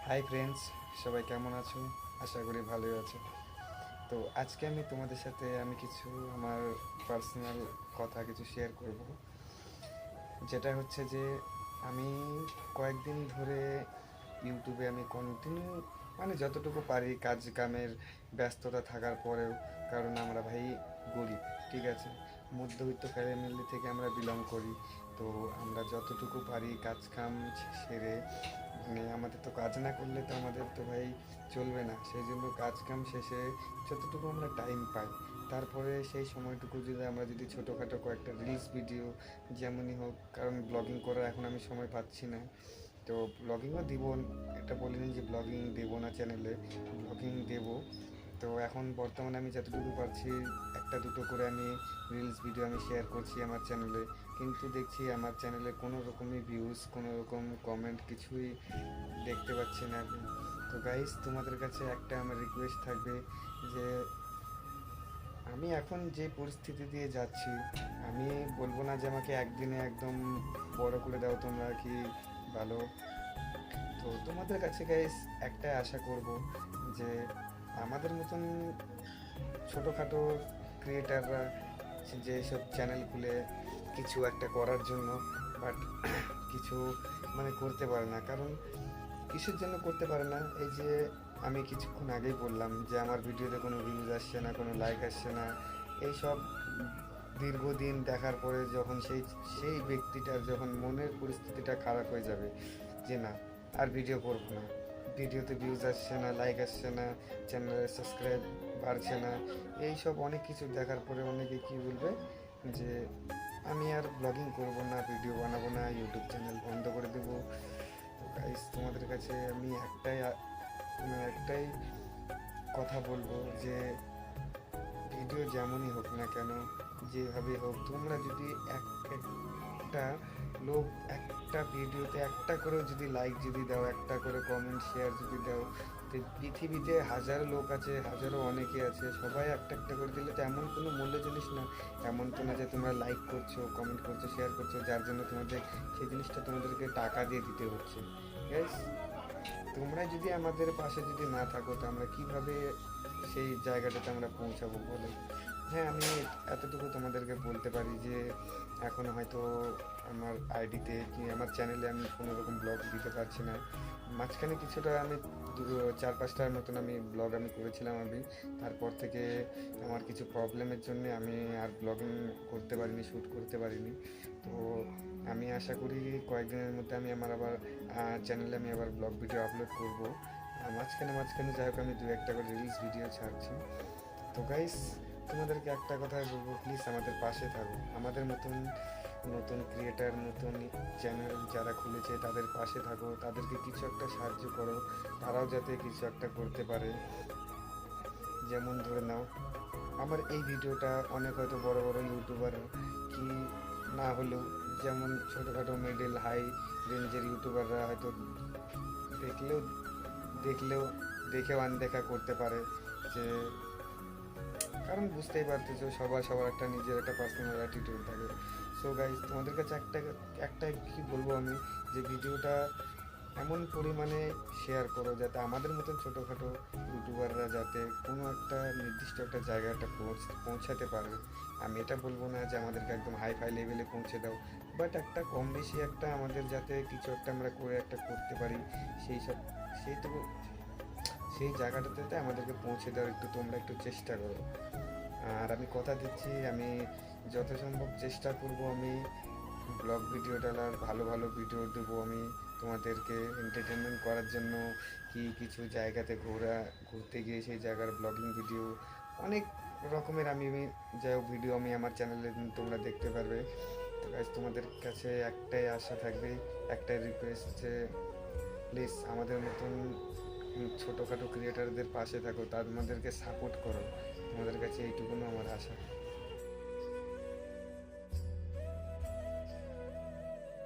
Hi friends, সবাই কেমন আছো? আশা করি ভালোই আছো। তো আজকে আমি তোমাদের সাথে কিছু আমার পার্সোনাল কথা কিছু শেয়ার করব। যেটা হচ্ছে যে আমি কয়েকদিন ধরে ইউটিউবে আমি কন্টিনিউ যতটুকু পারি কাজ কামের ব্যস্ততা থাকার পরেও, কারণ আমরা ভাই গরিব, ঠিক আছে, মধ্যবিত্ত ফ্যামিলি থেকে আমরা বিলং করি। তো আমরা যতটুকু পারি কাজ কাম সেরে, আমাদের তো কাজ না করলে তো আমাদের তো ভাই চলবে না। সেই জন্য কাজ কাম শেষে যতটুকু আমরা টাইম পাই, তারপরে সেই সময়টুকু যদি আমরা যদি ছোটোখাটো কয়েকটা রিলস ভিডিও যেমনই হোক, কারণ ব্লগিং করার এখন আমি সময় পাচ্ছি না। তো ব্লগিংও দিব, এটা বলিনি যে ব্লগিং দেবো না, চ্যানেলে ব্লগিং দেবো। তো এখন বর্তমানে আমি যতটুকু পারছি একটা দুটো করে আমি রিলস ভিডিও আমি শেয়ার করছি আমার চ্যানেলে। কিন্তু দেখছি আমার চ্যানেলে কোনো রকমই ভিউজ, কোনো রকম কমেন্ট কিছুই দেখতে পাচ্ছি না আমি। তো গাইস, তোমাদের কাছে একটা আমার রিকোয়েস্ট থাকবে যে আমি এখন যে পরিস্থিতি দিয়ে যাচ্ছি, আমি বলবো না যে আমাকে একদিনে একদম বড় করে দাও তোমরা, কি ভালো। তো তোমাদের কাছে গাইস একটাই আশা করব যে আমাদের মতন ছোটোখাটো ক্রিয়েটাররা যেসব চ্যানেল খুলে কিছু একটা করার জন্য, বাট কিছু করতে পারে না। কারণ কিসের জন্য করতে পারে না? এই যে আমি কিছুক্ষণ আগেই বললাম যে আমার ভিডিওতে কোনো ভিউজ আসছে না, কোনো লাইক আসছে না। এইসব দীর্ঘদিন দেখার পরে যখন সেই সেই ব্যক্তিটার যখন মনের পরিস্থিতিটা খারাপ হয়ে যাবে যে না, আর ভিডিও করবো না, ভিডিওতে ভিউজ আসছে না, লাইক আসছে না, চ্যানেলে সাবস্ক্রাইব বাড়ছে না, এইসব অনেক কিছু দেখার পরে অনেকে কি বলবে যে আমি আর ব্লগিং করব না, ভিডিও বানাবো না, ইউটিউব চ্যানেল বন্ধ করে দেবো। তো গাইস, তোমাদের কাছে আমি একটাই কথা বলবো যে ভিডিও যেমনই হোক না কেন, যেভাবে হোক, তোমরা যদি একটা লোক একটা ভিডিওতে একটা করেও যদি লাইক যদি দাও, একটা করে কমেন্ট শেয়ার যদি দাও, তো পৃথিবীতে হাজারো লোক আছে, হাজারো অনেকে আছে, সবাই একটা একটা করে দিলে তো এমন কোনো মূল্য জিনিস না। এমন তো না যে তোমরা লাইক করছো, কমেন্ট করছো, শেয়ার করছো, যার জন্য তোমাদের সেই জিনিসটা তোমাদেরকে টাকা দিয়ে দিতে হচ্ছে। গাইস, তোমরা যদি আমাদের পাশে যদি না থাকো, তো আমরা কিভাবে সেই জায়গাটাতে আমরা পৌঁছাবো বলো? হ্যাঁ, আমি এতটুকু তোমাদেরকে বলতে পারি যে এখন হয়তো আমার আইডিতে কি আমার চ্যানেলে আমি কোনো রকম ব্লগ দিতে পারছি না। মাঝখানে কিছুটা আমি চার পাঁচটার মতন আমি ব্লগ আমি করেছিলাম আমি। তারপর থেকে আমার কিছু প্রবলেমের জন্য আমি আর ব্লগিং করতে পারিনি, শ্যুট করতে পারিনি। তো আমি আশা করি কয়েকদিনের মধ্যে আমি আমার আবার চ্যানেলে আমি আবার ব্লগ ভিডিও আপলোড করব। মাঝখানে মাঝখানে যাই হোক আমি দু একটা করে রিলস ভিডিও ছাড়ছি। তো গাইস, তোমাদেরকে একটা কথাই বলবো, প্লিজ আমাদের পাশে থাকো। আমাদের মতন নতুন ক্রিয়েটার, নতুন চ্যানেল যারা খুলেছে তাদের পাশে থাকো, তাদেরকে কিছু একটা সাহায্য করো, তারাও যাতে কিছু একটা করতে পারে। যেমন ধরে নাও, আমার এই ভিডিওটা অনেক হয়তো বড় বড় ইউটিউবার কি না হলেও, যেমন ছোটোখাটো মিডল হাই রেঞ্জের ইউটিউবাররা হয়তো দেখলেও দেখলেও দেখেও আনদেখা করতে পারে। যে কারণ বুঝতেই পারতেছো, সবার সবার একটা নিজের একটা পার্সোনাল অ্যাটিটিউড থাকে। সো গাইজ, তোমাদের কাছে একটা কি বলবো আমি, যে ভিডিওটা এমন পরিমাণে শেয়ার করো যাতে আমাদের মতন ছোটোখাটো ইউটিউবাররা যাতে কোনো একটা নির্দিষ্ট একটা জায়গাটা পৌঁছাতে পারে। আমি এটা বলবো না যে আমাদেরকে একদম হাই ফাই লেভেলে পৌঁছে দাও, বাট একটা কম বেশি একটা আমাদের যাতে কিছু একটা আমরা করে একটা করতে পারি, সেই সব সেইটুকু সেই জায়গাটাতে আমাদেরকে পৌঁছে দেওয়ার একটু তোমরা একটু চেষ্টা করো। আর আমি কথা দিচ্ছি, আমি যত সম্ভব চেষ্টা করব, আমি ব্লগ ভিডিও ডালার ভালো ভালো ভিডিও দেবো আমি তোমাদেরকে এন্টারটেনমেন্ট করার জন্য। কি কিছু জায়গাতে ঘুরতে গিয়ে সেই জায়গার ব্লগিং ভিডিও, অনেক রকমের আমি যাই হোক ভিডিও আমি আমার চ্যানেলে তোমরা দেখতে পারবে। তো গাইস, তোমাদের কাছে একটাই আশা থাকবে, একটাই রিকোয়েস্ট যে প্লিজ আমাদের মতন ছোটোখাটো ক্রিয়েটারদের পাশে থাকো, তাদেরকে সাপোর্ট করো। তোমাদের কাছে এইটুকুনো আমার আশা।